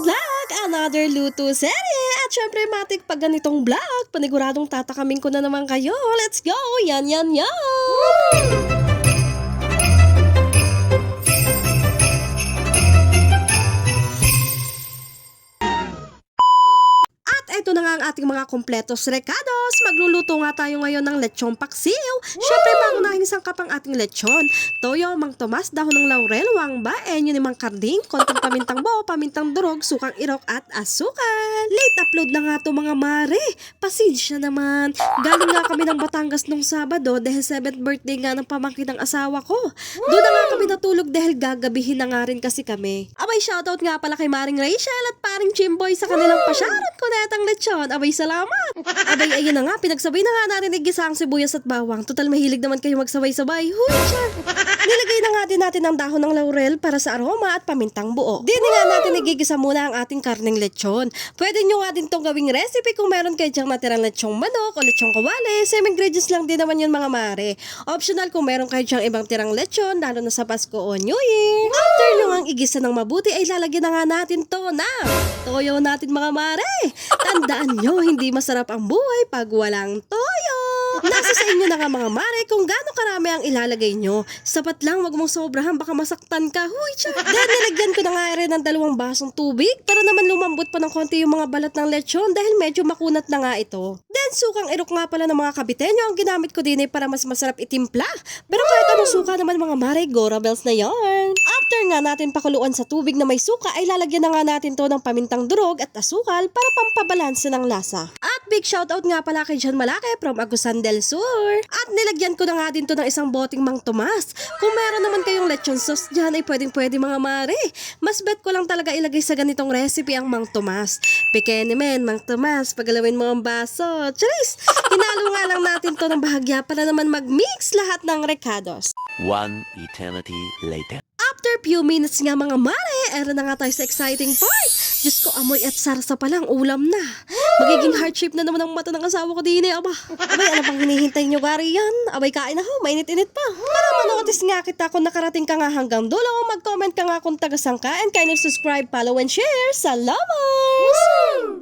vlog, another luto serye. At syempre, matik pag ganitong vlog, paniguradong tatakamin ko na naman kayo. Let's go! Yan, yan, yan! Ito na nga ang ating mga kompletos recados. Magluluto nga tayo ngayon ng lechong paksiw. Syempre, pangunahing sangkap ang ating lechon. Toyo, mang tomas, dahon ng laurel, wangba, enyo ni mang karding, konting pamintang buo, pamintang durog, sukang irok at asukal. Late upload na nga to mga mare. Pasensya naman. Galing nga kami ng Batangas nung Sabado dahil 7th birthday nga ng pamangkin ng asawa ko. Doon na nga kami natulog dahil gagabihin na nga rin kasi kami. Abay, shoutout nga pala kay Maring Rachel at paring Chimboy sa kanilang pasyarat ko na etang lechon. Abay, salamat. Abay, ayun na nga, pinagsabay na nga natin igisa ang sibuyas at bawang. Total mahilig naman kayo magsabay-sabay. Huy, char! Nilagay na nga din natin ang dahon ng laurel para sa aroma at pamintang buo. Dini nga natin igigisa muna ang ating karneng lechon. Pwede nyo nga din tong gawing recipe kung meron kayo dyang natirang lechong manok o lechong kawali. Same ingredients lang din naman yun mga mare. Optional kung meron kayo dyang ibang tirang lechon, lalo na sa Pasko o New Year. After nyo ang igisa ng mabuti ay lalagyan na nga natin to na toyo natin mga mare. Tandaan nyo, hindi masarap ang buhay pag walang toyo. Nasa sa inyo na nga mga mare kung gaano karami ang ilalagay nyo. Sapat lang, wag mong sobrahan, baka masaktan ka. Huy, char! Then nilagyan ko na nga rin ng 2 basong tubig para naman lumambot pa ng konti yung mga balat ng lechon dahil medyo makunat na nga ito. Then sukang irok nga pala ng mga kabitenyo ang ginamit ko din para mas masarap itimpla. Pero kahit anong suka naman mga mare, Gora Bells na yarn. After nga natin pakuluan sa tubig na may suka ay lalagyan na nga natin to ng pamintang durog at asukal para pampabalanse ng lasa. At big shoutout nga pala kay John Malake from Agusan del Sur. At nilagyan ko na nga din to ng isang boting mang tomas. Kung meron naman kayong lechon sauce dyan ay pwedeng mga mare. Mas bet ko lang talaga ilagay sa ganitong recipe ang mang tomas. Pekene men, mang tomas, pagalawin mo ang baso. Charis! Hinalo nga lang natin to ng bahagya para naman mag-mix lahat ng recados. One eternity later. After few minutes nga mga mare, ero na nga tayo sa exciting part. Diyos ko, amoy at sarsa pa lang, ulam na. Magiging heart shape na naman ang mata ng asawa ko din eh, aba. Abay, ano pang hinihintay nyo, Gary yan? Abay, kain na ho, mainit-init pa. Para manotis nga kita kung nakarating ka nga hanggang dulo, mag-comment ka nga kung tagasang ka, and kindly subscribe, follow, and share. Salamat!